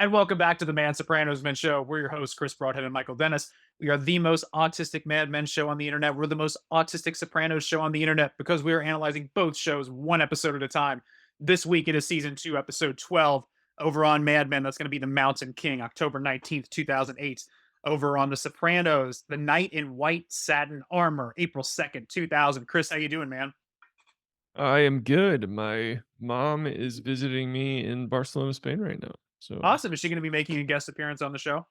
And welcome back to the Sopranos Men show. We're your hosts, Chris Brodhead and Michael Dennis. We are the most autistic Mad Men show on the internet. We're the most autistic Sopranos show on the internet because we are analyzing both shows one episode at a time. This week it is season 2, episode 12, over on Mad Men. That's going to be The Mountain King, October 19th, 2008. Over on The Sopranos, The Knight in White Satin Armor, April 2nd, 2000. Chris, how you doing, man? I am good. My mom is visiting me in Barcelona, Spain right now. So, Awesome. Is she going to be making a guest appearance on the show?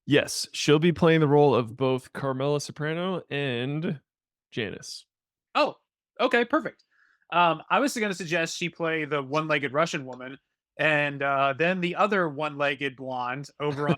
yes, she'll be playing the role of both Carmela Soprano and Janice. Oh, okay, perfect. I was going to suggest she play the one-legged Russian woman, and then the other one-legged blonde over on.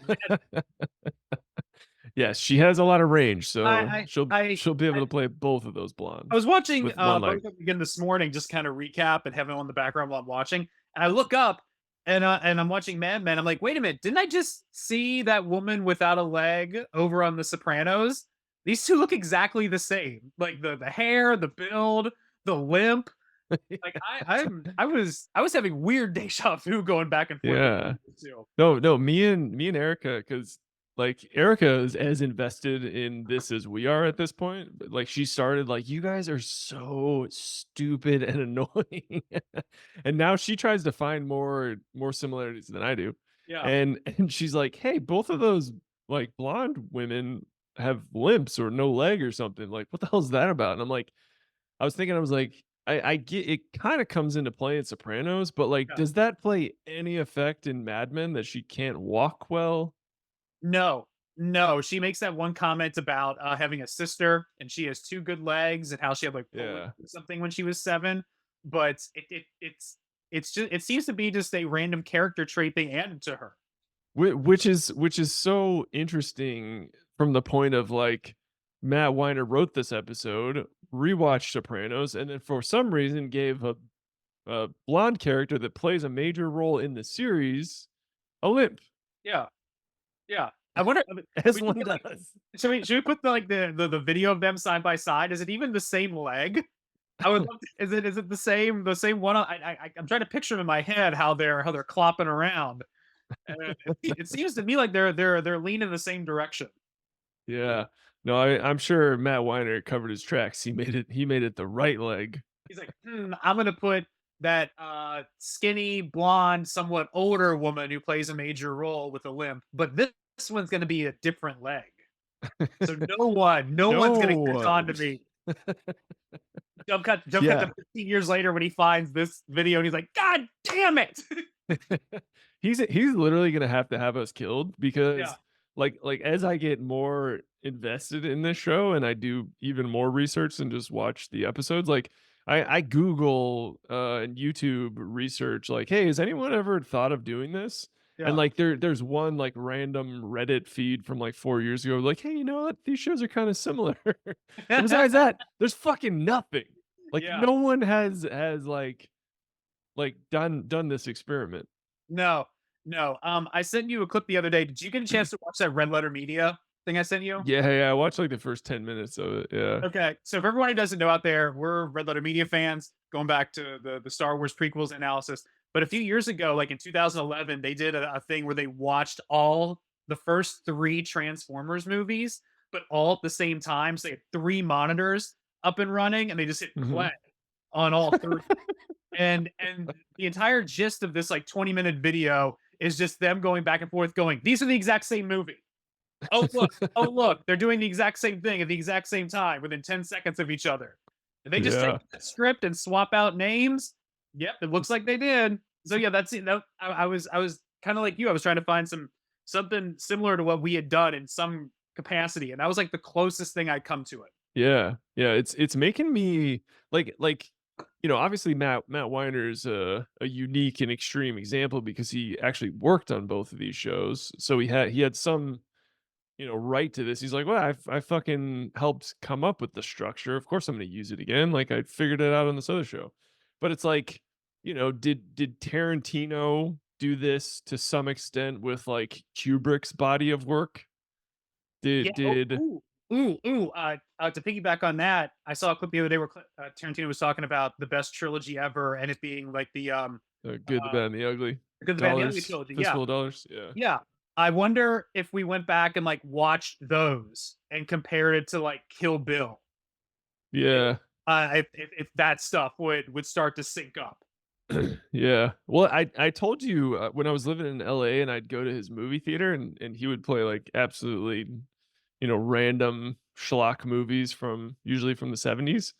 Yes, she has a lot of range, so I she'll I she'll be able I, to play both of those I was blondes watching with one both leg. of them again this morning, just kind of recap and have it on the background while I'm watching. And I look up, and I'm watching Mad Men. I'm like, wait a minute, didn't I just see that woman without a leg over on The Sopranos? These two look exactly the same, like the hair, the build, the limp. Like I was having weird deja vu going back and forth Yeah. between the two. No, me and Erica, because like Erica is as invested in this as we are at this point. But like she started like, you guys are so stupid and annoying. And now she tries to find more similarities than I do. Yeah. And she's like, hey, both of those like blonde women have limps or no leg or something. Like, what the hell is that about? And I'm like, I was like, I get it kind of comes into play in Sopranos, but like, Yeah. does that play any effect in Mad Men that she can't walk well? No, no. She makes that one comment about having a sister and she has two good legs and how she had like polio Yeah. or something when she was 7. But it's just it seems to be just a random character trait they added to her. Which is so interesting from the point of like Matt Weiner wrote this episode, rewatched Sopranos, and then for some reason gave a blonde character that plays a major role in the series a limp, Yeah, yeah. I wonder. I mean, as we should one get like. does. Should we put the video of them side by side? Is it even the same leg? I would love to, is it the same one? I'm trying to picture them in my head how they're clopping around. It seems to me like they're leaning the same direction. Yeah. No, I'm sure Matt Weiner covered his tracks. He made it the right leg. He's like, I'm gonna put that skinny, blonde, somewhat older woman who plays a major role with a limp, but this one's gonna be a different leg. So no one's gonna catch No. on to me. Jump cut to Yeah. 15 years later when he finds this video and he's like, God damn it. He's literally gonna have to have us killed Yeah. because like as I get more invested in this show and I do even more research than just watch the episodes, like I Google and YouTube research like, hey, has anyone ever thought of doing this? And Yeah. like there's one like random Reddit feed from like 4 years ago, like, hey, you know what? These shows are kind of similar. And besides that, there's fucking nothing. Like Yeah. no one has like done this experiment. No. No. I sent you a clip the other day. Did you get a chance to watch that Red Letter Media thing I sent you? Yeah, I watched, like, the first 10 minutes of it, yeah. Okay, so for everyone who doesn't know out there, we're Red Letter Media fans, going back to the Star Wars prequels analysis. But a few years ago, like in 2011, they did a thing where they watched all the first 3 Transformers movies, but all at the same time. So they had 3 monitors up and running, and they just hit play Mhm. on all 3. And the entire gist of this like 20-minute video is just them going back and forth, going, "These are the exact same movie. Oh look, they're doing the exact same thing at the exact same time within 10 seconds of each other. Did they just take Yeah. that script and swap out names? Yep, it looks like they did. So yeah, that's it. That, I was kind of like you. I was trying to find something similar to what we had done in some capacity, and that was like the closest thing I'd come to it. Yeah, it's making me obviously Matt Weiner's a unique and extreme example because he actually worked on both of these shows, so he had some, right to this. He's like, "Well, I fucking helped come up with the structure. Of course I'm gonna use it again, like, I figured it out on this other show." But it's like, did Tarantino do this to some extent with, like, Kubrick's body of work? Yeah. Did Oh, did ooh. To piggyback on that, I saw a clip the other day where Tarantino was talking about the best trilogy ever, and it being like the Good, the uh Bad, and the Ugly? Because of the Bad Alien dollars, trilogy. Yeah, fistful of dollars. Yeah. yeah. I wonder if we went back and like watched those and compared it to like Kill Bill. Yeah. If that stuff would start to sync up. Yeah. Well, I told you when I was living in LA and I'd go to his movie theater and he would play like absolutely, random schlock movies from usually from the 70s.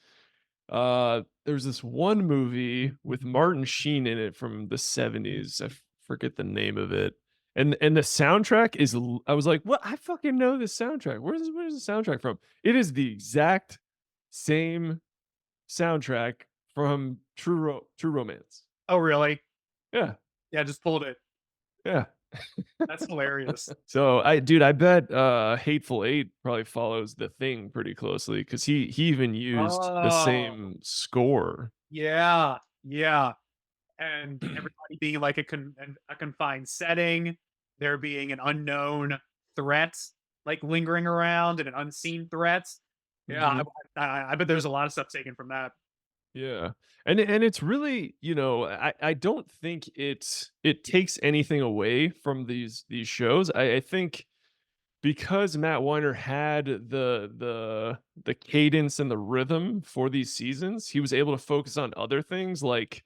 There's this one movie with Martin Sheen in it from the 70s. Forget the name of it. And the soundtrack is I was like, "What? I fucking know this soundtrack. Where's the soundtrack from?" It is the exact same soundtrack from True Romance. Oh, really? Yeah. Yeah, just pulled it. Yeah. That's hilarious. So I bet Hateful Eight probably follows The Thing pretty closely because he even used the Oh, same score. yeah, yeah. And everybody being like a confined setting, there being an unknown threat like lingering around and an unseen threat. Yeah, Mhm. I bet there's a lot of stuff taken from that. Yeah. And it's really, I don't think it takes anything away from these shows. I think because Matt Weiner had the cadence and the rhythm for these seasons, he was able to focus on other things like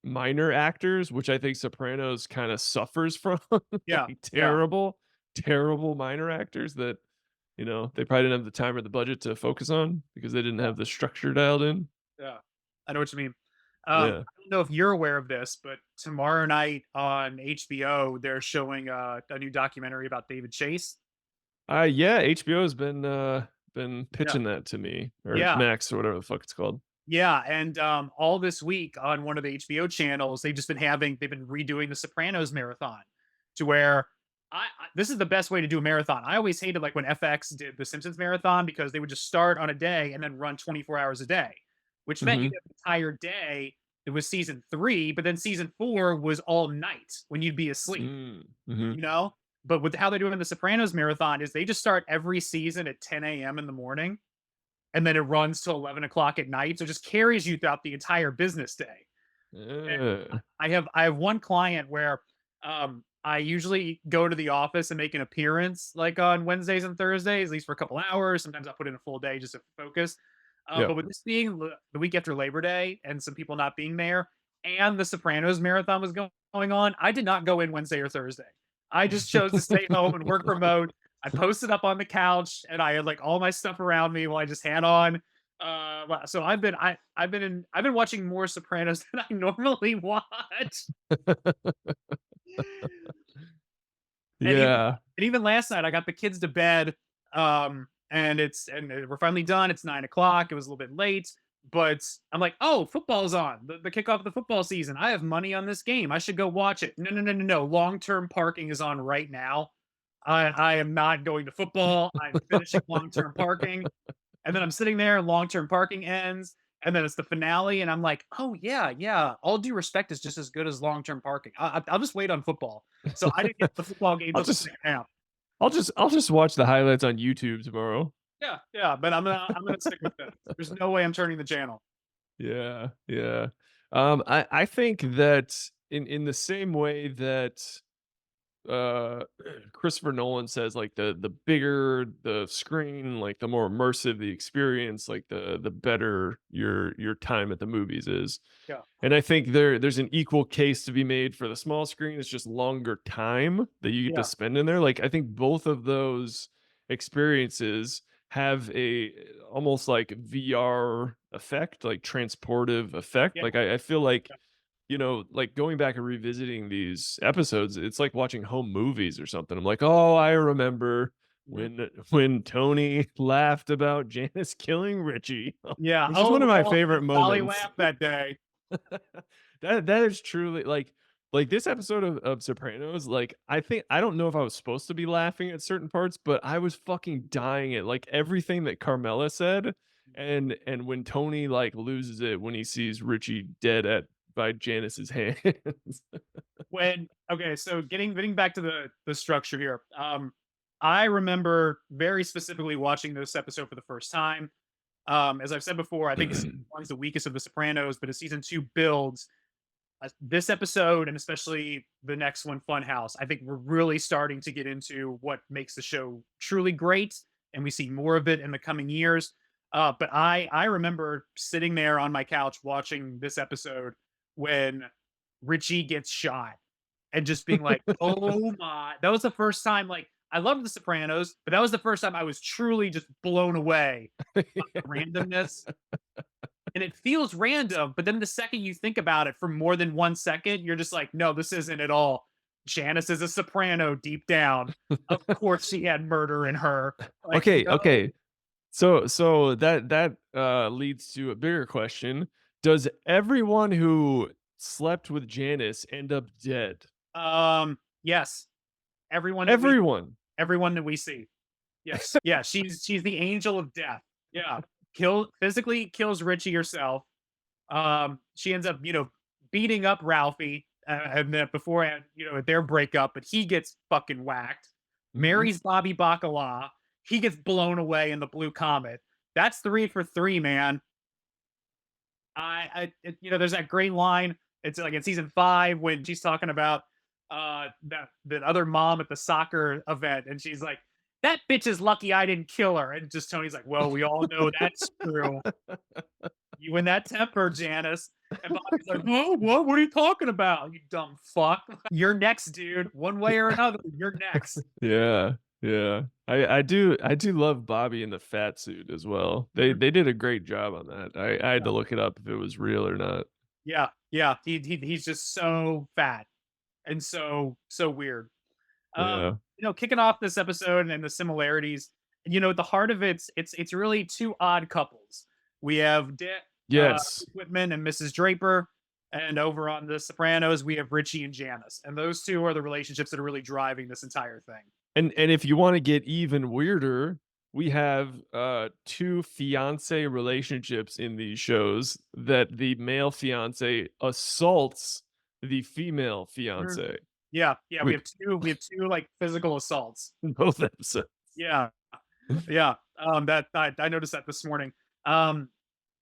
minor actors, which I think Sopranos kind of suffers from, Yeah, like yeah, terrible minor actors that, they probably didn't have the time or the budget to focus on because they didn't yeah, have the structure dialed in. yeah. I know what you mean. Yeah. I don't know if you're aware of this, but tomorrow night on HBO, they're showing a new documentary about David Chase. Yeah, HBO has been Yeah, pitching that to me or yeah. Max or whatever the fuck it's called. Yeah, and, all this week on one of the HBO channels, they've been redoing the Sopranos marathon to where I this is the best way to do a marathon. I always hated, like, when FX did the Simpsons marathon because they would just start on a day and then run 24 hours a day, which meant you'd Mhm. have an entire day. It was season 3, but then season 4 was all night when you'd be asleep, Mm. Mhm. you know? But with how they're doing the Sopranos marathon is they just start every season at 10 a.m. in the morning and then it runs till 11 o'clock at night. So it just carries you throughout the entire business day. And Yeah. I have one client where I usually go to the office and make an appearance like on Wednesdays and Thursdays, at least for a couple hours. Sometimes I'll put in a full day just to focus. Yep. But with this being the week after Labor Day and some people not being there, and the Sopranos marathon was going on, I did not go in Wednesday or Thursday. I just chose to stay home and work remote. I posted up on the couch and I had like all my stuff around me while I just had on. So I've been watching more Sopranos than I normally watch. And Yeah. even last night, I got the kids to bed, and we're finally done. It's 9 o'clock. It was a little bit late, but I'm like, oh, football's on the kickoff of the football season. I have money on this game. I should go watch it. No, no, no, no, no. Long term parking is on right now. I am not going to football. I'm finishing long term parking. And then I'm sitting there, long term parking ends, and then it's the finale, and I'm like, oh yeah, yeah. All due respect is just as good as long term parking. I'll just wait on football. So I didn't get the football game I'll till the just second half. I'll just watch the highlights on YouTube tomorrow. Yeah, yeah, but I'm gonna stick with this. There's no way I'm turning the channel. Yeah, yeah. I think that in the same way that uh Christopher Nolan says like the bigger the screen, like the more immersive the experience, like the better your time at the movies is. Yeah, And I think there's an equal case to be made for the small screen. It's just longer time that you get to yeah, spend in there. Like I think both of those experiences have a almost like VR effect, like transportive effect. yeah, Like I feel like like going back and revisiting these episodes, it's like watching home movies or something. I'm like, oh, I remember mhm, when Tony laughed about Janice killing Richie. yeah. It's just Oh, one of my the favorite Dolly moments. laugh that day. That is truly like this episode of Sopranos, like I don't know if I was supposed to be laughing at certain parts, but I was fucking dying at like everything that Carmela said. And when Tony like loses it when he sees Richie dead at by Janice's hands. When okay, so getting back to the structure here. I remember very specifically watching this episode for the first time. As I've said before, I think season one's the weakest of the Sopranos, but as season two builds, This episode and especially the next one, Funhouse, I think we're really starting to get into what makes the show truly great, and we see more of it in the coming years. But I remember sitting there on my couch watching this episode when Richie gets shot and just being like, "Oh my!" That was the first time. Like, I love The Sopranos, but that was the first time I was truly just blown away by the randomness, and it feels random, but then the second you think about it for more than 1 second, you're just like, "No, this isn't at all." Janice is a soprano deep down. Of course she had murder in her. Like, Okay, no. okay. So that leads to a bigger question. Does everyone who slept with Janice end up dead? Yes, everyone that we Everyone. everyone that we see. Yes. Yeah, she's the angel of death. Yeah. Physically kills Richie herself. She ends up, beating up Ralphie, and then beforehand, their breakup, but he gets fucking whacked. Mhm. Marries Bobby Bacala. He gets blown away in the blue comet. That's 3 for 3, man. There's that great line. It's like in season 5 when she's talking about that other mom at the soccer event, and she's like, "That bitch is lucky I didn't kill her." And just Tony's like, "Well, we all know that's true. You and that temper, Janice." And Bobby's like, "Oh, what? What are you talking about? You dumb fuck. You're next, dude. One way or another, you're next." Yeah, yeah. I do love Bobby in the fat suit as well. They Mhm. they did a great job on that. I had Yeah, to look it up if it was real or not. yeah, yeah. He's just so fat and so weird. Yeah. Kicking off this episode and the similarities, at the heart of it's really two odd couples. We have Yes. Whitman and Mrs. Draper, and over on The Sopranos, we have Richie and Janice, and those two are the relationships that are really driving this entire thing. And if you wanna get even weirder, we have, 2 fiancé relationships in these shows that the male fiancé assaults the female Mhm. fiancé. Yeah, yeah, we We have two like physical assaults. both episodes. Yeah, yeah. That I noticed that this morning. Um,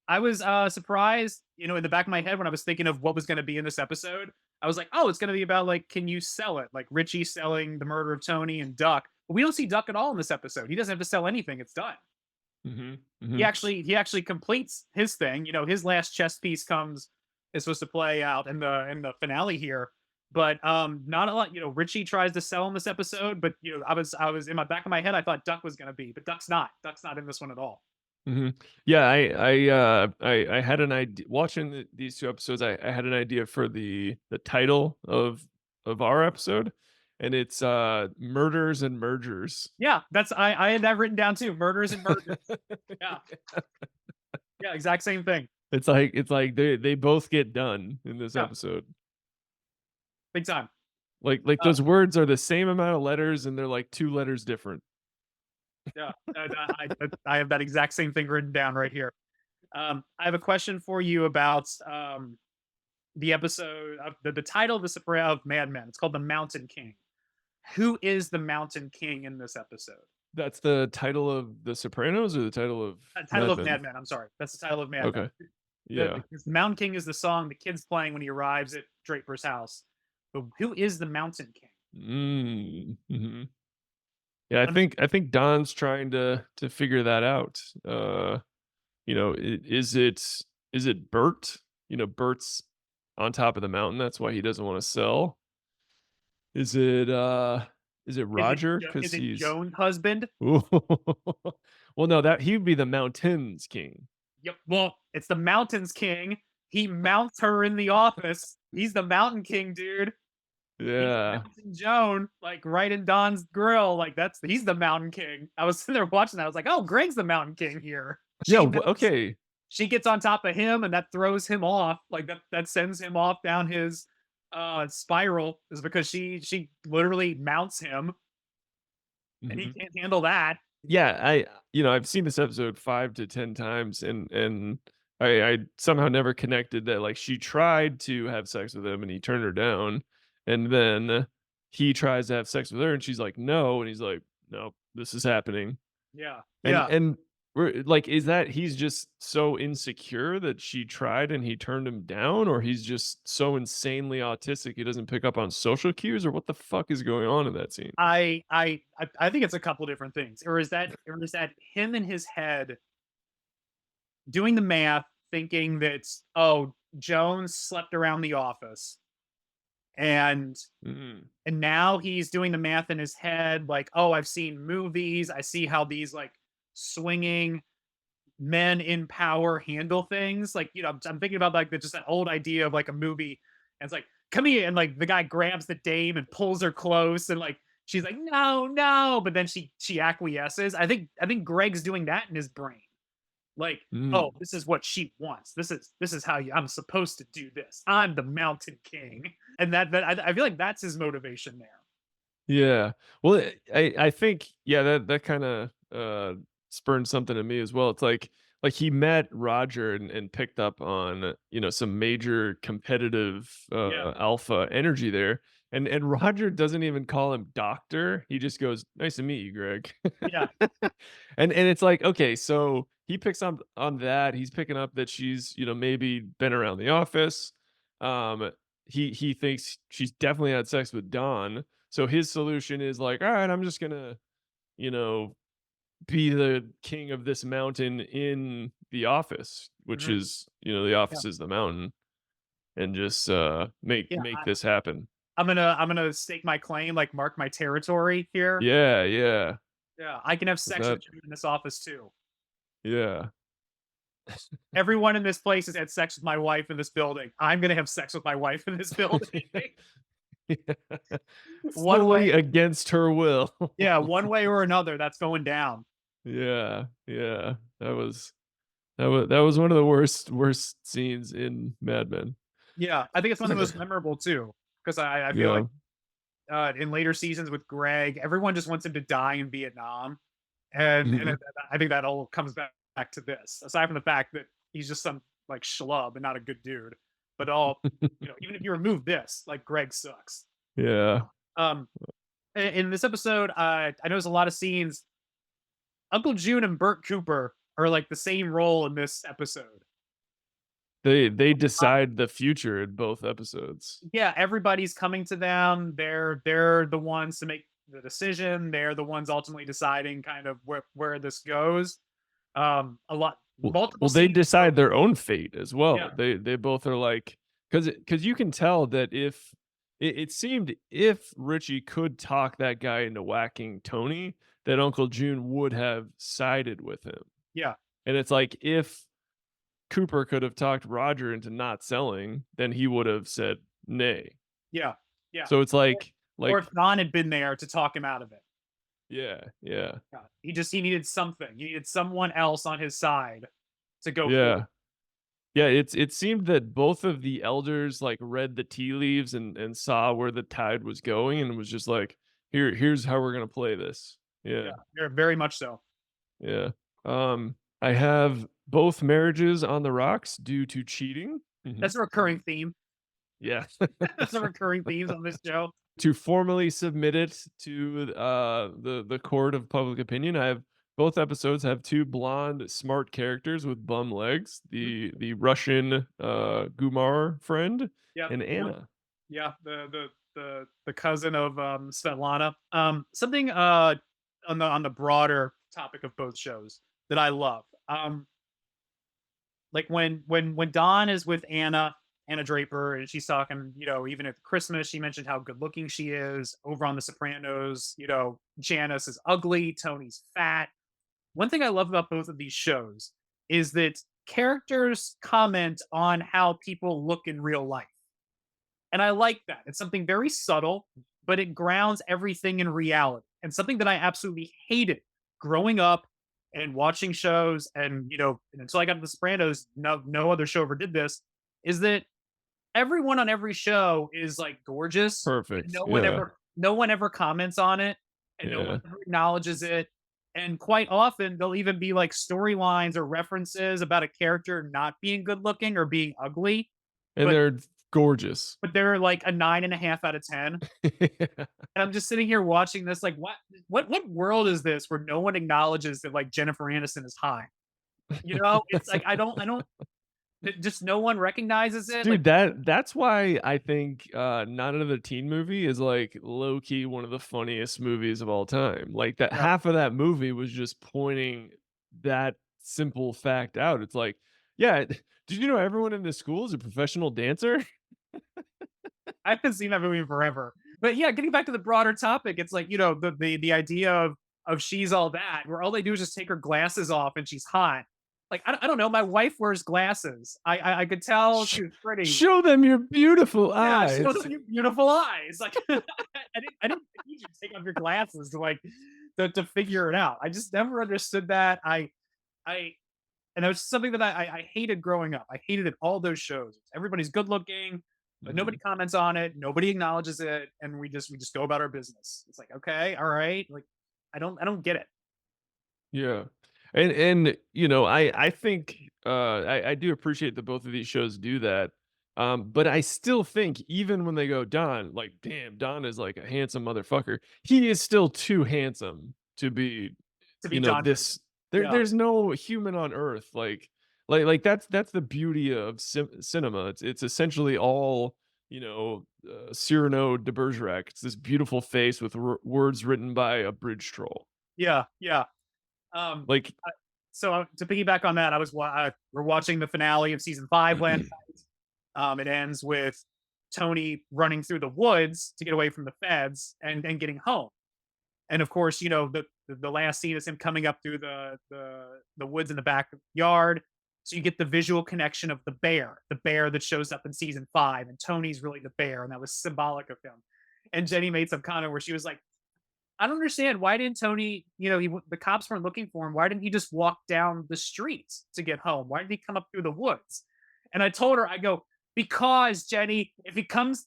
I was surprised, in the back of my head when I was thinking of what was going to be in this episode. I was like, oh, it's going to be about like, can you sell it? Like Richie selling the murder of Tony and Duck. But we don't see Duck at all in this episode. He doesn't have to sell anything. It's done. Mhm, He mhm. actually completes his thing. His last chess piece is supposed to play out in the finale here. But not a lot. Richie tries to sell in this episode, but I was in my back of my head. I thought Duck was going to be, but Duck's not. Duck's not in this one at all. Mhm. Yeah, I had an idea watching these 2 episodes, I had an idea for the title of our episode, and it's, Murders and Mergers. Yeah, I had that written down too. Murders and mergers. Yeah, yeah, exact same thing. It's like they both get done in this Yeah, episode. big time. Like, Uh, those words are the same amount of letters, and they're, like, 2 letters different. yeah, I have that exact same thing written down right here. I have a question for you about the episode of the title of the Soprano of Mad Men. It's called The Mountain King. Who is the Mountain King in this episode? That's the title of The Sopranos or the title of Title Mad of Men? Mad Men. I'm sorry, that's the title of Mad Men. Okay. The, Yeah. the Mountain King is the song the kid's playing when he arrives at Draper's house. But who is the Mountain King? Mhm. Yeah, I think Don's trying to figure that out. Is it Bert? Bert's on top of the mountain. That's why he doesn't want to sell. Is it Roger? Is Because it he's Joan's husband? well, no, that he would be the mountains king. Yep. Well, it's the Mountains King. He mounts her in the office. He's the Mountain King, dude. He's Yeah. mounting Joan, like right in Don's grill. Like he's the Mountain King. I was sitting there watching that. I was like, oh, Greg's the Mountain King here. Yeah. She Okay. gets on top of him, and that throws him off. Like that sends him off down his spiral. Is because she literally mounts him, and he Mhm. can't handle that. Yeah, I've seen this episode 5 to 10 times and I somehow never connected that like she tried to have sex with him and he turned her down and then he tries to have sex with her and she's like no and he's like no this is happening Yeah. and Yeah. Like, is that he's just so insecure that she tried and he turned him down, or he's just so insanely autistic he doesn't pick up on social cues, or what the fuck is going on in that scene? I think it's a couple different things. Or is that him in his head doing the math, thinking that, oh, Jones slept around the office, and Mhm. now he's doing the math in his head, like, oh, I've seen movies, I see how these like swinging men in power handle things. Like, I'm thinking about like just that old idea of like a movie, and it's like, come here, and like the guy grabs the dame and pulls her close, and like she's like, no, no, but then she acquiesces. I think Greg's doing that in his brain. Like, oh, Mm. this is what she wants. This is how I'm supposed to do this. I'm the Mountain King, and I feel like that's his motivation there. Yeah. Well, I think, yeah, that kinda, spurned something in me as well. It's like he met Roger and picked up on, some major competitive, Yeah, alpha energy there, and Roger doesn't even call him doctor, he just goes, "Nice to meet you, Greg." yeah, And it's like, okay, so he picks up on that, he's picking up that she's, maybe been around the office, um, he thinks she's definitely had sex with Don, so his solution is like, "All right, I'm just gonna, you know, be the king of this mountain in the office," which mhm, is, the yeah, office is the mountain, and just, make yeah. make this happen. I'm gonna stake my claim, like mark my territory here. Yeah, yeah. Yeah, I can have 'Cause sex that with you in this office too. yeah. Everyone in this place has had sex with my wife in this building. I'm gonna have sex with my wife in this building. Yeah. One Fully way, against her will. yeah, one way or another, that's going down. Yeah, yeah. That was one of the worst scenes in Mad Men. Yeah, I think it's one of the most memorable too, because I feel like Yeah. in later seasons with Greg, everyone just wants him to die in Vietnam, and Mhm. I think that all comes back to this. Aside from the fact that he's just some like schlub and not a good dude, but even if you remove this, like Greg sucks. Yeah. Um, in this episode, I noticed a lot of scenes. Uncle June and Burt Cooper are like the same role in this episode. They Uh, decide the future in both episodes. yeah, everybody's coming to them. They're the ones to make the decision. They're the ones ultimately deciding kind of where this goes. A lot, multiple Well, they scenes. decide their own fate as Yeah, well. They both are like, because you can tell that if it seemed if Richie could talk that guy into whacking Tony, that Uncle June would have sided with him. yeah, And it's like if Cooper could have talked Roger into not selling, then he would have said nay. yeah, yeah. So it's Or, or if like Don had been there to talk him out of it. yeah, yeah, Yeah. He needed something. He needed someone else on his side to go for yeah. Yeah, it seemed that both of the elders, like, read the tea leaves and saw where the tide was going and was just like, here's how we're gonna play this." Yeah, Yeah, very much so. yeah. I have both marriages on the rocks due to cheating. Mhm. That's a recurring theme. Yeah. That's a recurring themes on this show. To formally submit it to, the court of public opinion, I have both episodes have 2 blonde, smart characters with bum legs, Mhm. the Russian, Gumar friend Yep, and yep. Anna. Yeah, the cousin of Svetlana. Something on the broader topic of both shows that I love. Like when Dawn is with Anna Draper, and she's talking, even at Christmas, she mentioned how good looking she is. Over on The Sopranos, Janice is ugly, Tony's fat. One thing I love about both of these shows is that characters comment on how people look in real life. And I like that. It's something very subtle, but it grounds everything in reality. And something that I absolutely hated growing up and watching shows, and and until I got to The Sopranos, no other show ever did this, is that everyone on every show is like gorgeous, and Perfect. no one ever comments on it, and no one Yeah. ever acknowledges it. And quite often there'll even be like storylines or references about a character not being good looking or being ugly. And But they're Gorgeous. but they're like a 9.5 out of 10. And I'm just sitting here watching this, like, what world is this where no one acknowledges that like Jennifer Aniston is high? You know, it's like I don't just no one recognizes it. Like Dude, that's why I think, Not Another Teen Movie is, like, low key one of the funniest movies of all time. Like, that yeah, half of that movie was just pointing that simple fact out. It's like, yeah, did you know everyone in this school is a professional dancer? I haven't seen that movie in forever. But yeah, getting back to the broader topic, it's like, the idea of she's all that, where all they do is just take her glasses off and she's hot. Like I don't know, my wife wears glasses. I could tell Sh she was pretty. Show them your beautiful Yeah, show eyes. them your beautiful eyes. Like I didn't need you to take off your glasses to like to figure it out. I just never understood that. I and it was something that I hated growing up. I hated it all those shows. Everybody's good looking, but nobody Mhm. comments on it. Nobody acknowledges it, and we just go about our business. It's like okay, all right. Like I don't get it. Yeah. And you know, I think I do appreciate that both of these shows do that. But I still think even when they go Don, like damn, Don is like a handsome motherfucker. He is still too handsome to be, To be you know, John Travolta. this Yeah, there's no human on earth like that's the beauty of cinema. It's essentially all, you know, Cyrano de Bergerac. It's this beautiful face with words written by a bridge troll. yeah, yeah. Um, Like so to piggyback on that, we're watching the finale of season 5 last night. It ends with Tony running through the woods to get away from the feds and getting home. And of course, the last scene is him coming up through the woods in the backyard. So you get the visual connection of the bear that shows up in season 5, and Tony's really the bear, and that was symbolic of him. And Jenny made some comment where she was like, I don't understand, why didn't Tony, the cops weren't looking for him. Why didn't he just walk down the streets to get home? Why did he come up through the woods? And I told her, I go, because Jenny, if he comes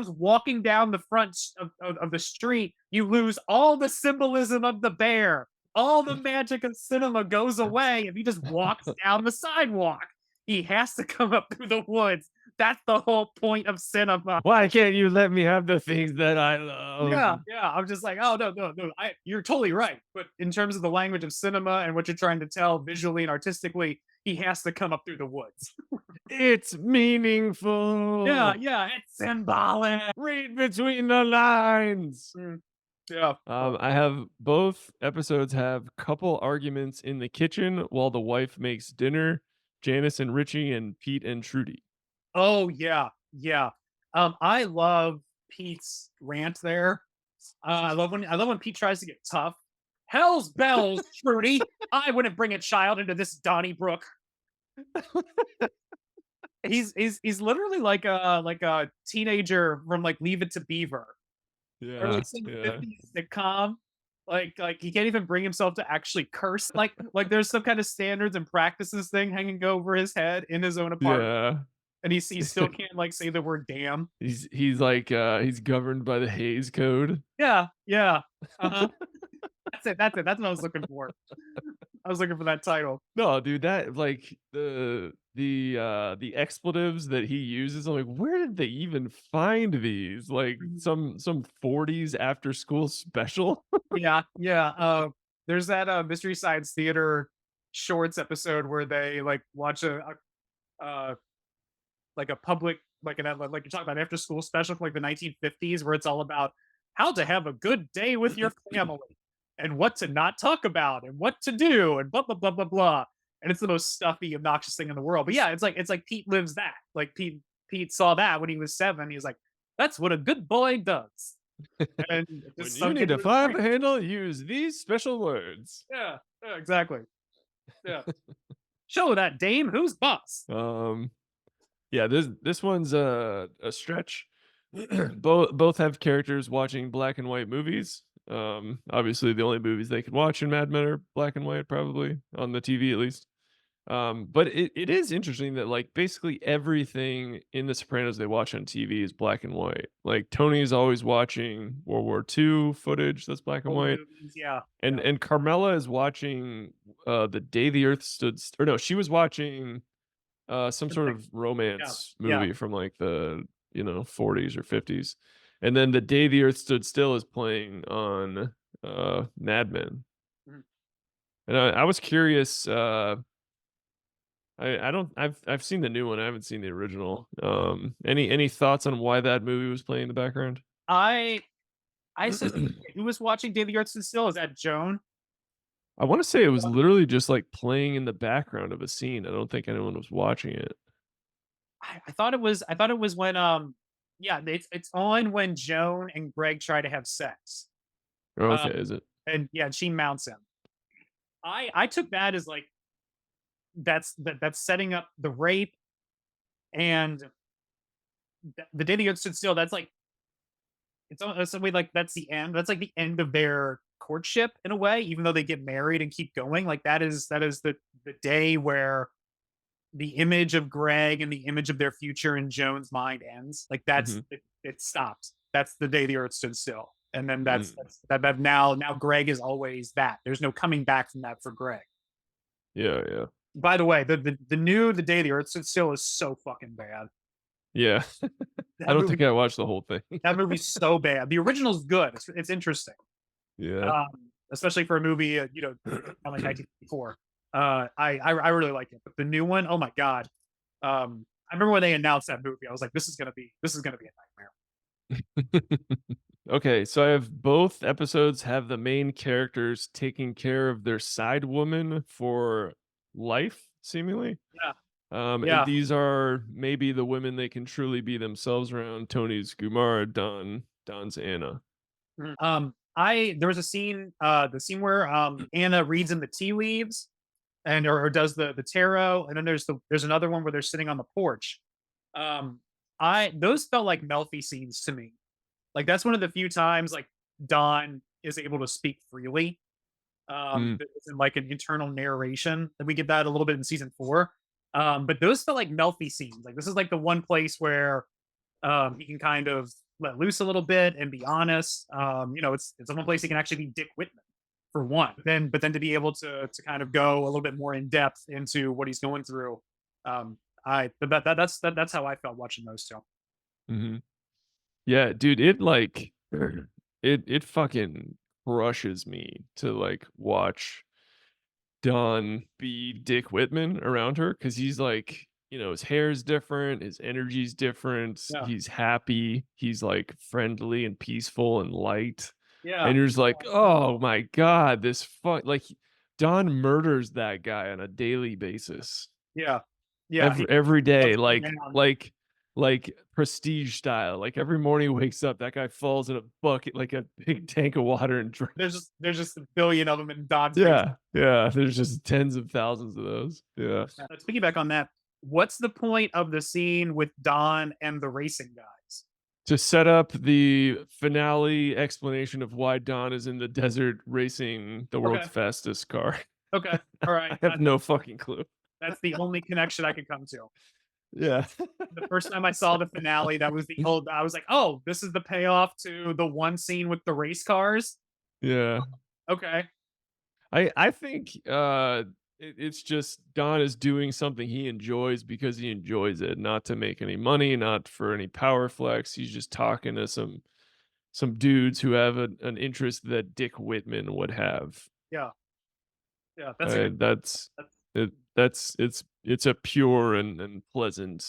walking down the front of the street, you lose all the symbolism of the bear. All the magic of cinema goes away if he just walks down the sidewalk. He has to come up through the woods. That's the whole point of cinema. why can't you let me have the things that I love? Yeah, yeah. I'm just like, oh no, no, no. You're totally right. But in terms of the language of cinema and what you're trying to tell visually and artistically, he has to come up through the woods. It's Yeah, meaningful. yeah. It's symbolic. Read between the lines. Mm, yeah. I have both episodes have couple arguments in the kitchen while the wife makes dinner. Janice and Richie and Pete and Trudy. Oh yeah, yeah. I love Pete's rant there. I love when Pete tries to get tough. Hell's bells, Trudy. I wouldn't bring a child into this Donnybrook. He's literally like a teenager from like Leave It to Beaver or Yeah, like some yeah, 50s sitcom. Like he can't even bring himself to actually curse. Like there's some kind of standards and practices thing hanging over his head in his own apartment, yeah. and he still can't like say the word damn. He's like he's governed by the Hayes Code. Yeah, yeah. Uh-huh. That's it. That's it. That's what I was looking for. I was looking for that title. No, dude, that like the expletives that he uses, I'm like, where did they even find these? Like Mhm. some 40s after school special? Yeah, yeah. There's that Mystery Science Theater shorts episode where they like watch a like a public like you're talking about after school special from like the 1950s where it's all about how to have a good day with your family and what to not talk about and what to do and blah blah blah blah blah. And it's the most stuffy, obnoxious thing in the world. But yeah, it's like Pete lives that. Like Pete saw that when he was 7. He was like, "That's what a good boy does," and it When just you sunk need into a his five brain. handle, use these special words. Yeah, yeah, exactly. Yeah, show that dame who's boss. Um, yeah, this one's a stretch. Both have characters watching black and white movies. Obviously the only movies they can watch in Mad Men are black and white, probably on the TV at least. But it is interesting that like basically everything in The Sopranos they watch on TV is black and white. Like Tony's always watching World War II footage that's black and Older white, movies, yeah, and yeah. Carmela is watching The Day the Earth Stood, or no, she was watching some It's sort like, of yeah, romance yeah. movie from like the 40s or 50s, and then The Day the Earth Stood Still is playing on Mad Men, Mhm. and I was curious. I don't I've seen the new one. I haven't seen the original. Any thoughts on why that movie was playing in the background? I I suspect who was watching Daily Arts and Still? Is that Joan? I want to say it was literally just like playing in the background of a scene. I don't think anyone was watching it. I thought it was when yeah, it's on when Joan and Greg try to have sex. Oh, Um okay, is it? and yeah, she mounts him. I took that as like that's setting up the rape and the day they get stood still. That's like it's a way like that's the end. That's like the end of their courtship in a way, even though they get married and keep going. Like that is the day where the image of Greg and the image of their future in Joan's mind ends. Like Mhm. it stops. That's the day the earth stood still. And then Mm. that now Greg is always that. There's no coming back from that for Greg. Yeah, yeah. By the way, the new the day the earth stood still is so fucking bad. Yeah. I That don't think movie I watched the whole thing. that movie's so bad. The original's good. It's interesting. Yeah. Especially for a movie, like 1954. I really like it, but the new one, oh my god! I remember when they announced that movie, I was like, this is gonna be a nightmare. Okay, so I have both episodes have the main characters taking care of their side woman for life, seemingly. Yeah, And yeah. these are maybe the women they can truly be themselves around. Tony's Gumar, Don's Anna. Mhm. I there was a scene, the scene where Anna reads in the tea leaves and or does the tarot, and then there's another one where they're sitting on the porch. I those felt like Melfi scenes to me. Like that's one of the few times like Don is able to speak freely. Mm, That isn't like an internal narration. And we get that a little bit in season 4. But those felt like Melfi scenes. Like this is like the one place where he can kind of let loose a little bit and be honest. It's the one place he can actually be Dick Whitman for one. But then to be able to kind of go a little bit more in depth into what he's going through. I that's how I felt watching those two. mhm. Yeah, dude, it like it fucking crushes me to like watch Don be Dick Whitman around her because he's like, his hair's different, his energy's different, Yeah, he's happy, he's like friendly and peaceful and light. yeah, And you're just like, oh my God, this fuck like Don murders that guy on a daily basis. yeah, yeah. Every He day, loves to lay down. like prestige style. Like every morning he wakes up, that guy falls in a bucket like a big tank of water and There's just a billion of them in Don's base. yeah, yeah, there's just tens of thousands of those. Yeah. Let's piggyback on that. What's the point of the scene with Don and the racing guys? To set up the finale explanation of why Don is in the desert racing the world's Okay, fastest car. okay, all right. I have no fucking clue. That's the only connection I could come to. Yeah. The first time I saw the finale, that was the old. I was like, "Oh, this is the payoff to the one scene with the race cars." Yeah. Okay, I think, it's just Don is doing something he enjoys because he enjoys it, not to make any money, not for any power flex. He's just talking to some dudes who have an interest that Dick Whitman would have. yeah, yeah. That's a good. That's That's, it. It's a pure and pleasant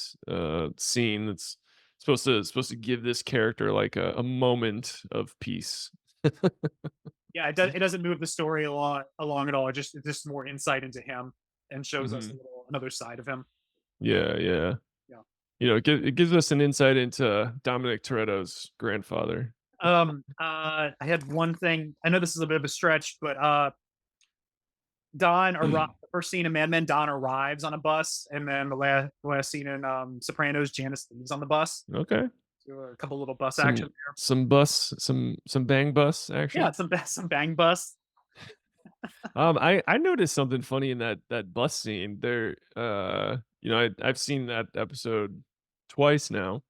scene that's supposed to give this character like a moment of peace. yeah, it doesn't move the story along at all. It's just more insight into him and shows us Hmm. another side of him. Yeah, yeah. Yeah. It gives us an insight into Dominic Toretto's grandfather. I had one thing. I know this is a bit of a stretch, but Don arrives. The first scene in Mad Men, Don arrives on a bus, and then the last scene in Sopranos, Janice leaves on the bus. Okay. So a couple little bus Some action there. some bang bus Yeah, action. some bang bus. I noticed something funny in that bus scene. There I've seen that episode twice now,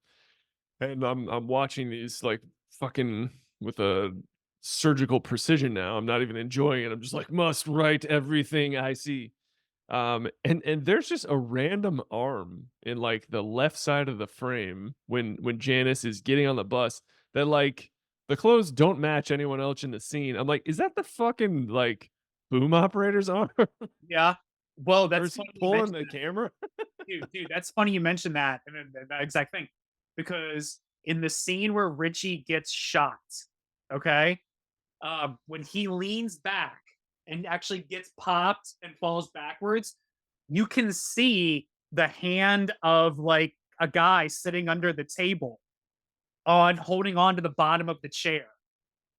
and I'm watching these like fucking with a surgical precision now. I'm not even enjoying it. I'm just like must write everything I see. And there's just a random arm in like the left side of the frame when Janice is getting on the bus that like the clothes don't match anyone else in the scene. I'm like, is that the fucking like boom operator's arm? Yeah. Well, Or that's is he funny you pulling mentioned the that. camera? Dude, that's funny you mentioned that and then that exact thing. Because in the scene where Richie gets shot, okay, when he leans back and actually gets popped and falls backwards, you can see the hand of like a guy sitting under the table on holding on to the bottom of the chair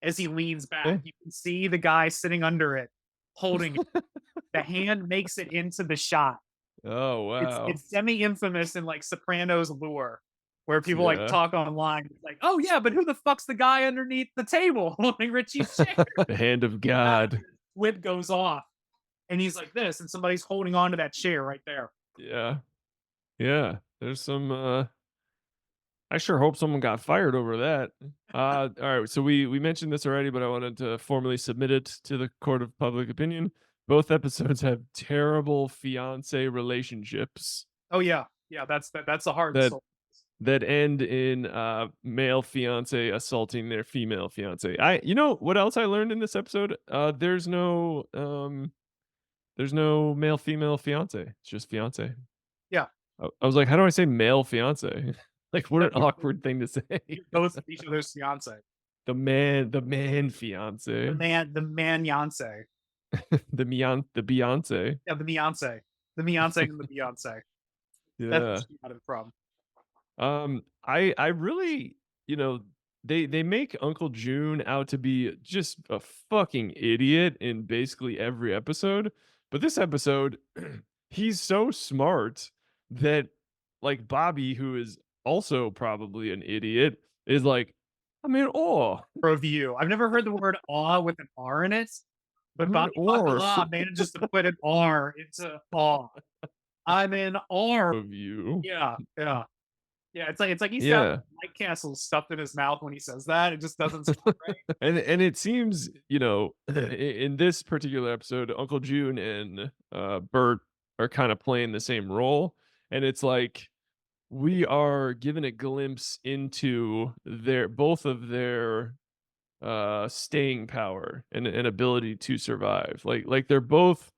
as he leans back. Eh? You can see the guy sitting under it holding it. The hand makes it into the shot. Oh wow. It's semi-infamous in, like, Sopranos lore, where people, like, Yeah. talk online, it's like, "Oh, yeah, but who the fuck's the guy underneath the table holding Richie's chair?" The hand of After God. the whip goes off, and he's like this, and somebody's holding on to that chair right there. Yeah. Yeah. There's some I sure hope someone got fired over that. All right, so we mentioned this already, but I wanted to formally submit it to the court of public opinion. Both episodes have terrible fiance relationships Oh, yeah. Yeah, that's a hard that soul. that end in male fiance assaulting their female fiance. You know what else I learned in this episode? There's no male female fiance. It's just fiance. Yeah. I was like, how do I say male fiance? Like what No, an awkward thing to say. you're both each other's fiance. The man fiance. The man Yance. The Beyonce. Yeah, the Beyonce. The Beyonce and the Beyonce. That's Yeah. out of the problem. I really, you know, they make Uncle June out to be just a fucking idiot in basically every episode. But this episode, he's so smart that like Bobby, who is also probably an idiot, is like, I'm in awe. Review. I've never heard the word awe with an R in it, but I'm in Bobby awe Bacala manages to put an R into awe. I'm in awe. of you. Yeah, yeah, yeah. It's like he's got Yeah. Mike Castle stuffed in his mouth when he says that. It just doesn't sound right. And it seems, in this particular episode, Uncle June and Bert are kind of playing the same role, and it's like we are given a glimpse into their both of their staying power and ability to survive. Like they're both.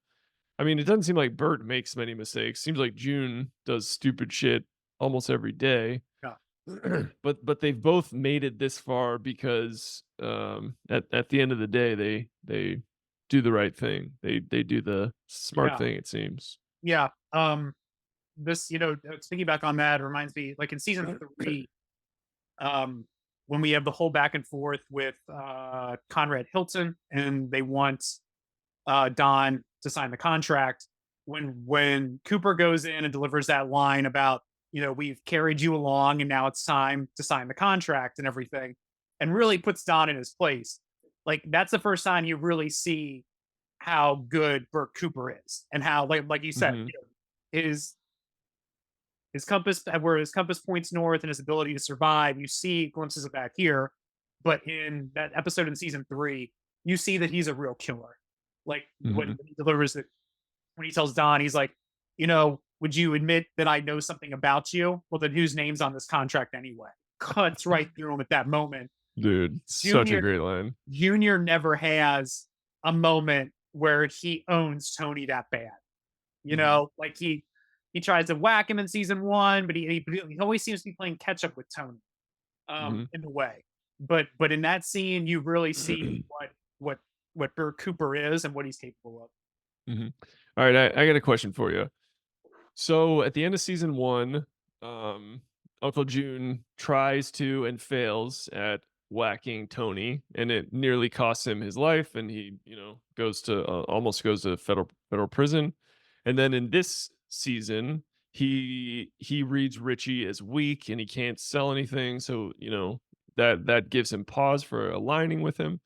I mean, it doesn't seem like Bert makes many mistakes. Seems like June does stupid shit almost every day, Yeah, but they've both made it this far because at the end of the day they do the right thing. They do the smart yeah, thing, it seems. yeah. This speaking back on that reminds me, like in season three, um, when we have the whole back and forth with Conrad Hilton, and they want Don to sign the contract. When Cooper goes in and delivers that line about, we've carried you along and now it's time to sign the contract and everything, and really puts Don in his place. Like that's the first time you really see how good Burt Cooper is, and how like you said, Hmm. his compass, where his compass points north and his ability to survive. You see glimpses of that here, but in that episode in season three, you see that he's a real killer. Like when Hmm. he delivers it, when he tells Don, he's like, would you admit that I know something about you? Well, then whose name's on this contract anyway? Cuts right through him at that moment. Dude, such a Junior great line. Junior never has a moment where he owns Tony that bad. Hmm. Like he tries to whack him in season one, but he always seems to be playing catch up with Tony, Hmm. in a way. But in that scene, you really see what what Burt Cooper is and what he's capable of. Hmm. All right, I got a question for you. So at the end of season one, Uncle June tries to and fails at whacking Tony, and it nearly costs him his life, and he, goes to almost goes to federal prison. And then in this season, he reads Richie as weak, and he can't sell anything, so that gives him pause for aligning with him.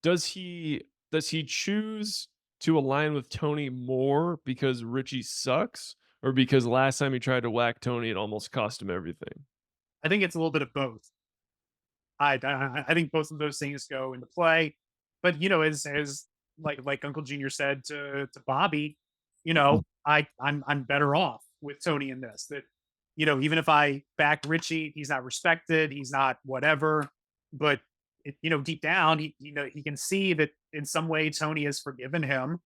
Does he choose to align with Tony more because Richie sucks, or because last time he tried to whack Tony, it almost cost him everything? I think it's a little bit of both. I think both of those things go into play, but as like Uncle Junior said to Bobby, I'm better off with Tony in this. That, even if I back Richie, he's not respected, he's not whatever. But deep down, he can see that in some way Tony has forgiven him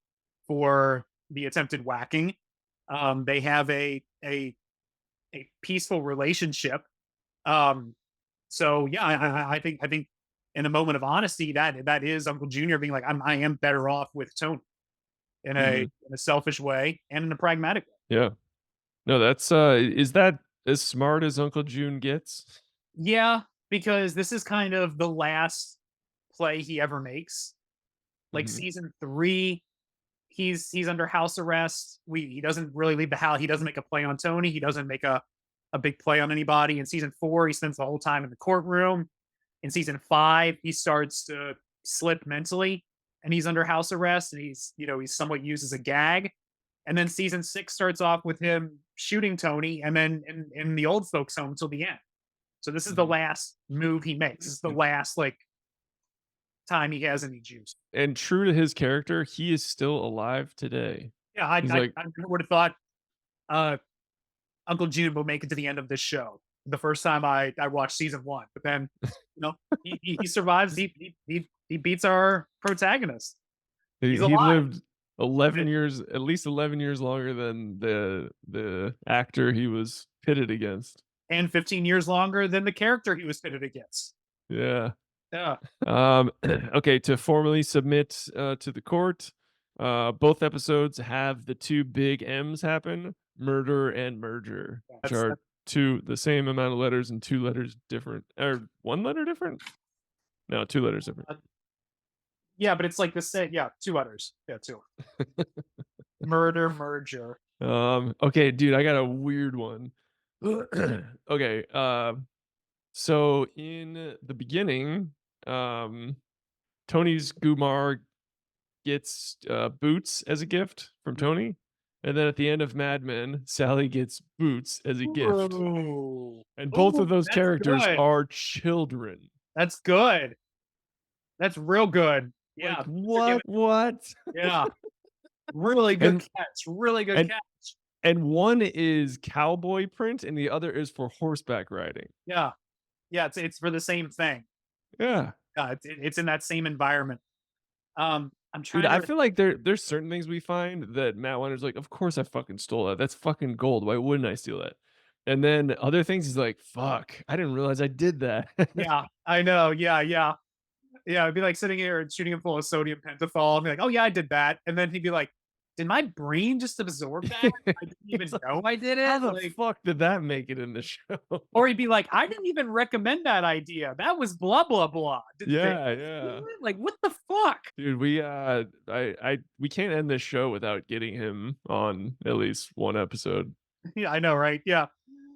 for the attempted whacking. They have a peaceful relationship. Um, so yeah, I think in a moment of honesty, that is Uncle Junior being like, I am better off with Tony in a Mhm. in a selfish way and in a pragmatic way. Yeah. No, that's, is that as smart as Uncle June gets? Yeah, because this is kind of the last play he ever makes. Like Mhm. season 3, he's under house arrest. He doesn't really leave the house. He doesn't make a play on Tony. He doesn't make a big play on anybody. In season 4, he spends the whole time in the courtroom. In season 5, he starts to slip mentally and he's under house arrest and he's somewhat used as a gag. And then season 6 starts off with him shooting Tony and then in the old folks home till the end. So this is the Mhm. last move he makes. This is the last like time he has any juice. And true to his character, he is still alive today. Yeah, I He's I, like, I would have thought uh, Uncle June will make it to the end of this show. The first time I watched season 1, but then he survives. He beats our protagonist. He's he alive. lived 11 years, at least 11 years longer than the actor he was pitted against. And 15 years longer than the character he was pitted against. Yeah. Yeah. Okay, to formally submit to the court, both episodes have the two big M's happen: murder and merger, which That's are two the same amount of letters and two letters different, or one letter different. No, two letters different. uh, yeah, but it's like the same. Yeah, 2 letters. Yeah, 2. Murder, merger. Okay, dude, I got a weird one. Okay, so in the beginning, um, Tony's Gumar gets boots as a gift from Tony, and then at the end of Mad Men, Sally gets boots as a gift, Ooh. and both of Ooh, those that's characters good. are children. That's good. That's real good. Like Yeah, they're what? giving What? yeah, really good and catch, really good and catch. and one is cowboy print, and the other is for horseback riding. Yeah, yeah, it's for the same thing. Yeah. It's in that same environment. I'm Dude, trying I to feel like there's certain things we find that Matt Weiner's like, "Of course I fucking stole that. That's fucking gold. Why wouldn't I steal that?" And then other things he's like, "Fuck, I didn't realize I did that." yeah, I know, yeah, yeah. Yeah, it'd be like sitting here and shooting him full of sodium pentothal and be like, "Oh, yeah, I did that." And then he'd be like, "Did my brain just absorb that? I didn't It's even like, know I did how it?" the Like fuck did that make it in the show? or he'd be like, "I didn't even recommend that idea. That was blah, blah, blah. Did they Yeah, do yeah. it? Like, what the fuck?" Dude, we can't end this show without getting him on at least one episode. Yeah, I know, right? Yeah.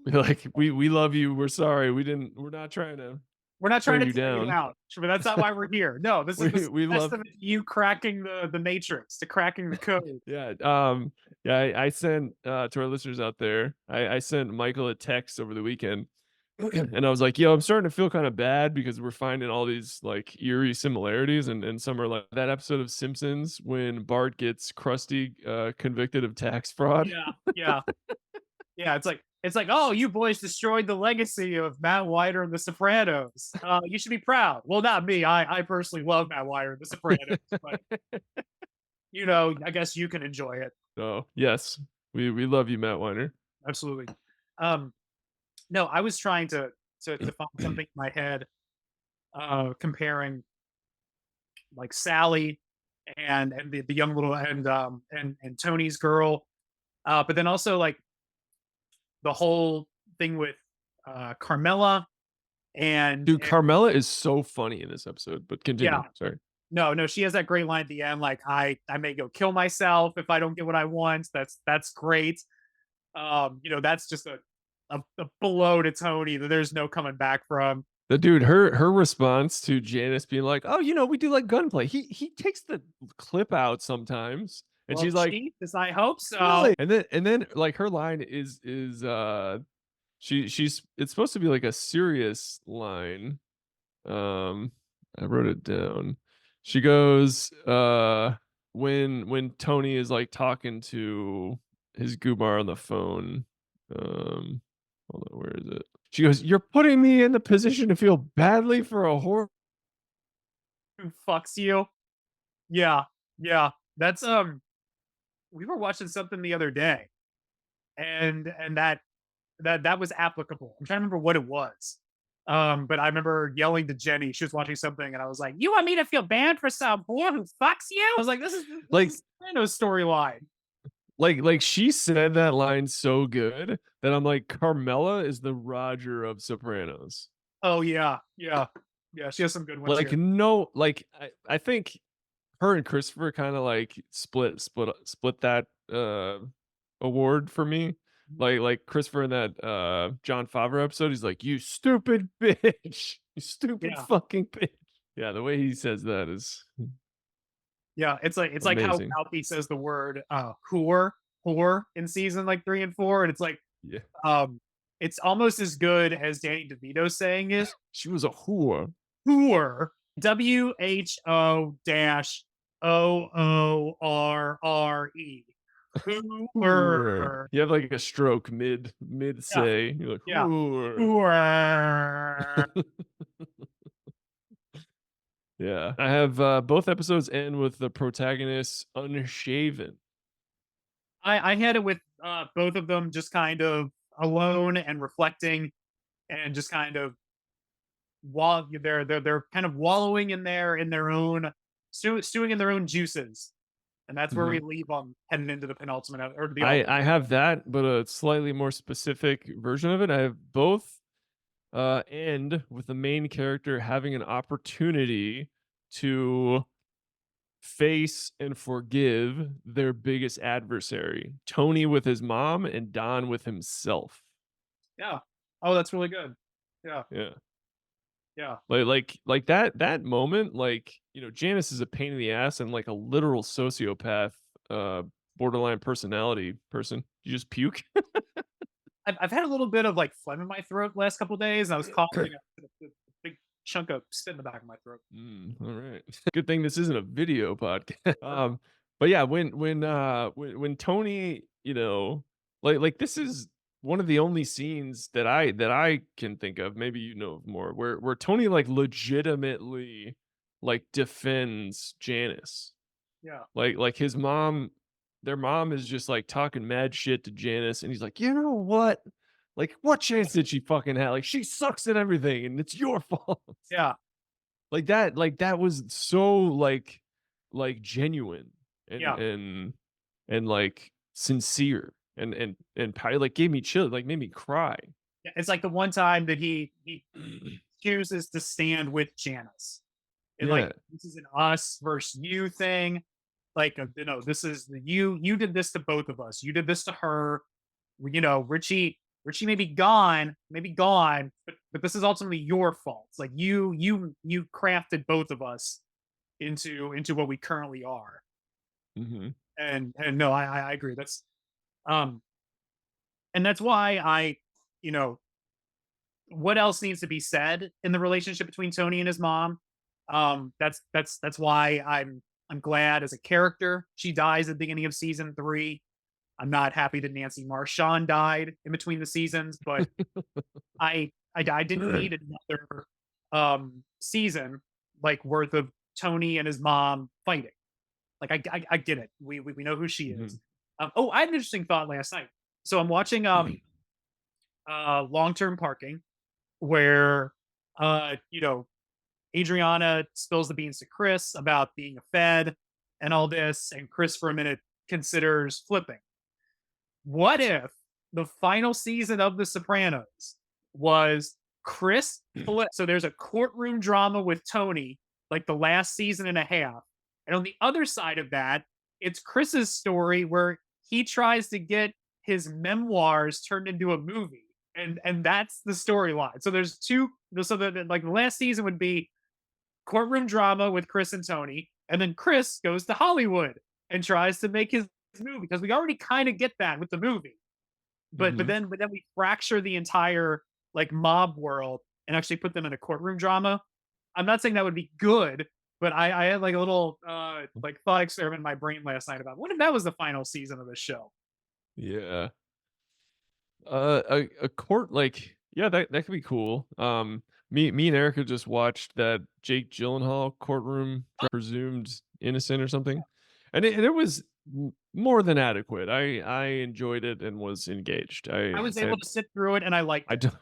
Like, we love you. We're sorry. We're not trying to We're not trying turn to you tear you down. out, but that's not why we're here. No, this is the We love testament to you cracking the matrix, to cracking the code. Yeah, yeah, I sent, to our listeners out there, I sent Michael a text over the weekend, and I was like, "Yo, I'm starting to feel kinda bad because we're finding all these, like, eerie similarities," and some are like that episode of Simpsons when Bart gets Krusty, convicted of tax fraud. Yeah, yeah, yeah. It's like, oh, you boys destroyed the legacy of Matt Weiner and The Sopranos. You should be proud. Well, not me. I personally love Matt Weiner and The Sopranos, but I guess you can enjoy it. So, yes, we love you, Matt Weiner. Absolutely. Um, no, I was trying to find something in my head, comparing like Sally and the young little and Tony's girl, but then also like the whole thing with Carmela Dude, and Carmela is so funny in this episode, but yeah, continue, sorry. no, she has that great line at the end, like I may go kill myself if I don't get what I want. That's great. That's just a blow to Tony that there's no coming back from. The dude, her response to Janice being like, "Oh, we do like gunplay." He takes the clip out sometimes, and Well, she's like, Jesus, I hope so. "Really?" And then like her line is she's it's supposed to be like a serious line. Um, I wrote it down. She goes, when Tony is like talking to his Gumar on the phone. Hold on, where is it? She goes, "You're putting me in the position to feel badly for a horror." Who fucks you? Yeah, yeah. That's we were watching something the other day, and that was applicable. I'm trying to remember what it was. But I remember yelling to Jenny. She was watching something, and I was like, "You want me to feel bad for some boy who fucks you?" I was like, "This Like is Soprano's storyline." like she said that line so good that I'm like, Carmela is the Roger of Sopranos. Oh yeah, yeah, yeah. She has some good ones Like here. no, like I think her and Christopher kind of like split that award for me. Mhm. Like Christopher in that John Favreau episode, he's like, "You stupid bitch, you stupid Yeah, fucking bitch." Yeah, the way he says that is yeah. It's like how amazing. Palpy says the word whore in season like 3 and 4, and it's like Yeah, um, it's almost as good as Danny DeVito saying it. she was a whore. Whore, WHOORRE. Whore. Whore. You have like a stroke mid Yeah, say. You're like, yeah. whore. Whore. Yeah. I have both episodes end with the protagonist unshaven. I had it with both of them just kind of alone and reflecting and just kind of they're kind of wallowing in their own stewing in their own juices. And that's where we Mhm. leave them heading into the penultimate or the I ultimate. have that, but a slightly more specific version of it. I have both end with the main character having an opportunity to face and forgive their biggest adversary. Tony with his mom and Don with himself. Yeah. Oh, that's really good. Yeah. Yeah. Yeah. Like that moment, like, Janice is a pain in the ass and like a literal sociopath, uh, borderline personality person. You just puke. I've had a little bit of like phlegm in my throat the last couple of days, and I was coughing a big chunk of spit in the back of my throat. All right. Good thing this isn't a video podcast. But yeah, when Tony, like this is one of the only scenes that I can think of, maybe of more, where Tony like legitimately like defends Janice. Yeah. Like his mom, their mom is just like talking mad shit to Janice, and he's like, "You know what? Like, what chance did she fucking have? Like, she sucks at everything, and it's your fault." Yeah. Like that was so like genuine and Yeah. like sincere and probably like gave me chill, like made me cry. Yeah. It's like the one time that he chooses to stand with Janice. And like Yeah. this is an us versus you thing. Like this is you did this to both of us. You did this to her. Richie may be gone, but this is ultimately your fault. It's like you crafted both of us into what we currently are. Mhm. And no, I agree. Um and that's why you know, what else needs to be said in the relationship between Tony and his mom? That's why I'm glad as a character she dies at the beginning of season 3. I'm not happy that Nancy Marchand died in between the seasons, but I didn't need another season like worth of Tony and his mom fighting. Like I get it. We know who she is. Mhm. Oh, I had an interesting thought last night. So I'm watching long term parking where you know Adriana spills the beans to Chris about being a Fed and all this, and Chris for a minute considers flipping. What if the final season of The Sopranos was Chris flip? So there's a courtroom drama with Tony, like the last season and a half. And on the other side of that, it's Chris's story where he tries to get his memoirs turned into a movie. And that's the storyline. So there's two so that like the last season would be courtroom drama with Chris and Tony, and then Chris goes to Hollywood and tries to make his movie because we already kind of get that with the movie. But but Mhm. then but then we fracture the entire like mob world and actually put them in a courtroom drama. I'm not saying that would be good, but I had like a little like thought experiment in my brain last night about what if that was the final season of the show? Yeah. A court like yeah, that could be cool. Me and Erica just watched that Jake Gyllenhaal courtroom presumed innocent or something, and it was more than adequate. I enjoyed it and was engaged. I was I able to sit through it and I liked I it. don't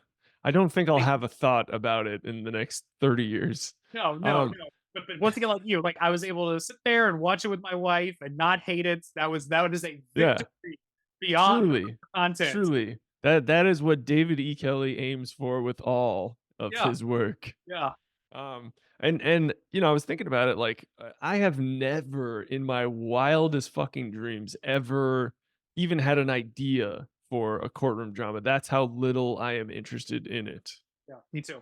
I don't think I'll Like, have a thought about it in the next 30 years. no, no, Um, no. But once again, like you, like I was able to sit there and watch it with my wife and not hate it. That is a yeah, victory beyond truly, content. truly. That is what David E. Kelly aims for with all of Yeah, his work. yeah. Um, and you know, I was thinking about it like I have never in my wildest fucking dreams ever even had an idea for a courtroom drama. That's how little I am interested in it. Yeah, me too.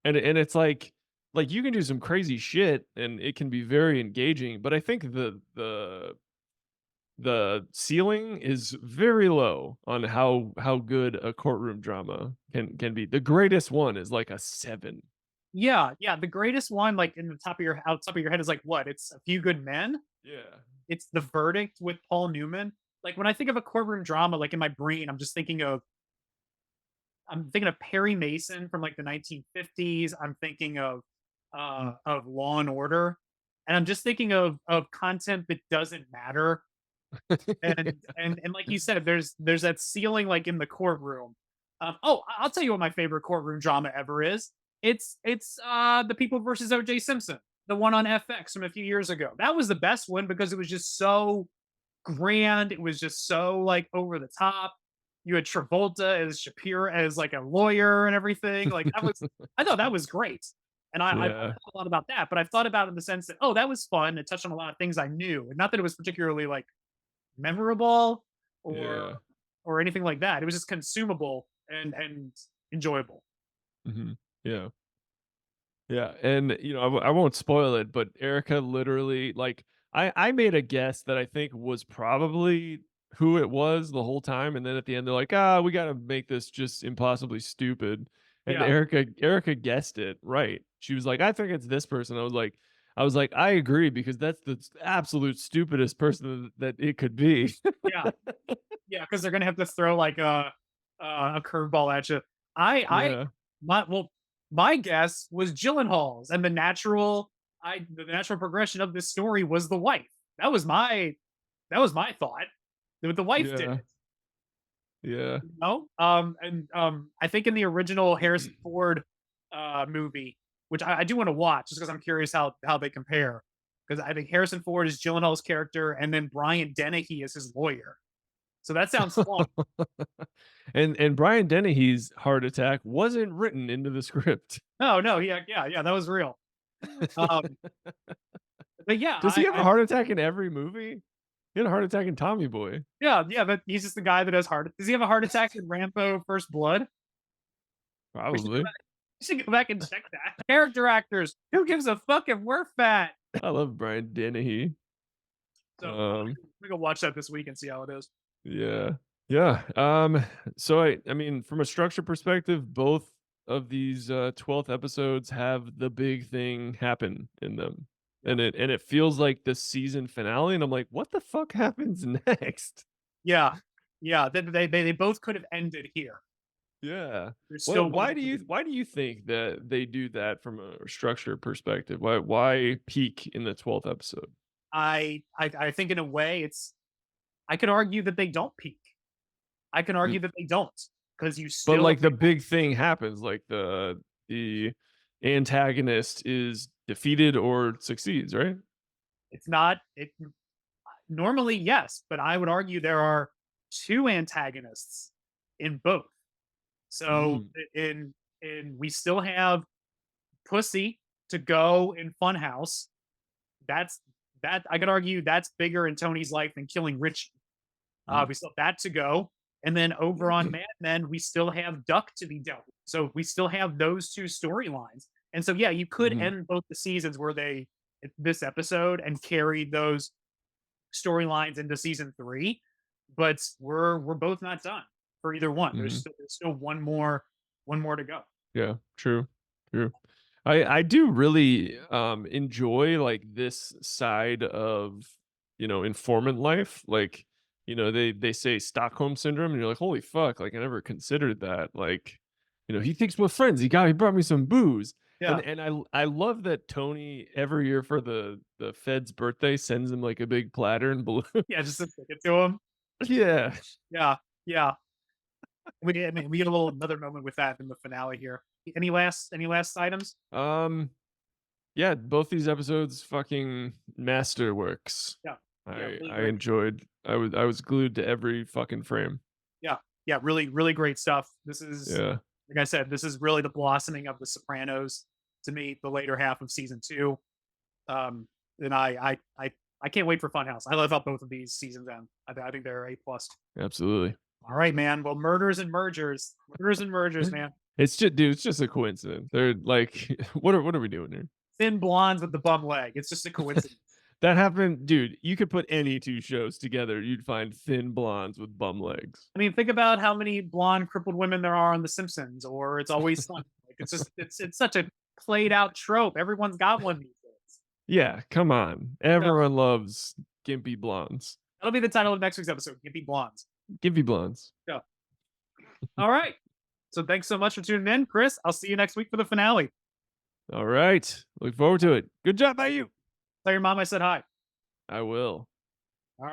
And it's like you can do some crazy shit and it can be very engaging, but I think the ceiling is very low on how good a courtroom drama can be. The greatest one is like a 7. Yeah, yeah. The greatest one, like in the top of your head, is like what? It's A Few Good Men. Yeah. It's The Verdict with Paul Newman. Like when I think of a courtroom drama, like in my brain, I'm thinking of Perry Mason from like the 1950s. I'm thinking of Law and Order, and I'm just thinking of content that doesn't matter. And like you said, there's that ceiling like in the courtroom. I'll tell you what my favorite courtroom drama ever is. It's The People versus O.J. Simpson, the one on FX from a few years ago. That was the best one because it was just so grand. It was just so like over the top. You had Travolta as Shapiro as like a lawyer and everything. Like that was I thought that was great. And I've Yeah. thought a lot about that, but I've thought about it in the sense that, oh, that was fun. It touched on a lot of things I knew. And not that it was particularly like memorable or Yeah. or anything like that. It was just consumable and enjoyable. Mhm. Yeah. Yeah, and, you know, I won't spoil it, but Erica literally like, I made a guess that I think was probably who it was the whole time, and then at the end, they're like, "Ah, we gotta make this just impossibly stupid," and Yeah, Erica guessed it right. She was like, "I think it's this person." I was like, "I agree because that's the absolute stupidest person that it could be." yeah, yeah. Because they're gonna have to throw like a curveball at you. I Yeah. my well, my guess was Gyllenhaal's, and the natural progression of this story was the wife. That was my that was my thought. The wife did Yeah. it. Yeah. No, and I think in the original Harrison Ford movie, which I do want to watch, just because I'm curious how they compare. Because I think Harrison Ford is Gyllenhaal's character, and then Brian Dennehy is his lawyer. So that sounds fun. And Brian Dennehy's heart attack wasn't written into the script. No, no, yeah, yeah, yeah, that was real. Um, but yeah, Does he have a I heart attack in every movie? He had a heart attack in Tommy Boy. yeah, yeah, but he's just the guy that has heart. Does he have a heart attack in Rambo: First Blood? We should go Probably. back, we should go back and check that. Character actors. Who gives a fuck if we're fat? I love Brian Dennehy. So Um, we go watch that this week and see how it is. yeah. Yeah. So I mean, from a structure perspective, both of these 12th episodes have the big thing happen in them. Yeah. And it feels like the season finale, and I'm like, what the fuck happens next? Yeah. Yeah. They both could have ended here. Yeah. There's Well, still one more to go. why do you think that they do that from a structure perspective? Why peak in the 12th episode? I think in a way I could argue that they don't peak. I can Mm, argue that they don't because you But still like the big thing happens, like the antagonist is defeated or succeeds, right? it's not it normally yes, but I would argue there are two antagonists in both. So Mm, in we still have Pussy to go in Funhouse. That's that I could argue that's bigger in Tony's life than killing Richie. mm. We still have that to go. And then over on Mad Men, we still have Duck to be dealt with. So we still have those two storylines. And so, yeah, you could Mhm, end both the seasons where this episode and carry those storylines into season three, but we're both not done for either one. mhm. There's still one more to go. Yeah, true, true. I do really enjoy like this side of, you know, informant life. Like they say Stockholm syndrome, and you're like, holy fuck, like I never considered that. Like, he thinks we're friends. He brought me some booze. Yeah. And I love that Tony every year for the Fed's birthday sends him like a big platter and balloon. Yeah, just to stick it to him. Yeah. Yeah, yeah. We get a little another moment with that in the finale here. Any last items? Yeah, both these episodes fucking masterworks. Yeah. Yeah, I really I great. enjoyed. I was glued to every fucking frame. Yeah. Yeah, really, really great stuff. This is, Yeah. like I said, this is really the blossoming of the Sopranos to me, the later half of season 2. And I can't wait for Funhouse. I love how both of these seasons end. I think they're A plus. Absolutely. All right, man. Well, murders and mergers, man. It's just, dude, it's just a coincidence. They're like, what are we doing here? Thin blondes with the bum leg. It's just a coincidence. That happened, dude. You could put any two shows together, you'd find thin blondes with bum legs. I mean, think about how many blonde crippled women there are on The Simpsons, or It's Always Sunny. Like, it's just it's such a played out trope. Everyone's got one these days. Yeah, come on. Yeah, Everyone loves gimpy blondes. that'll be the title of next week's episode. Gimpy blondes. Gimpy blondes. Yeah. All right. So thanks so much for tuning in, Chris. I'll see you next week for the finale. All right. Look forward to it. Good job by you. Tell your mom I said hi. I will.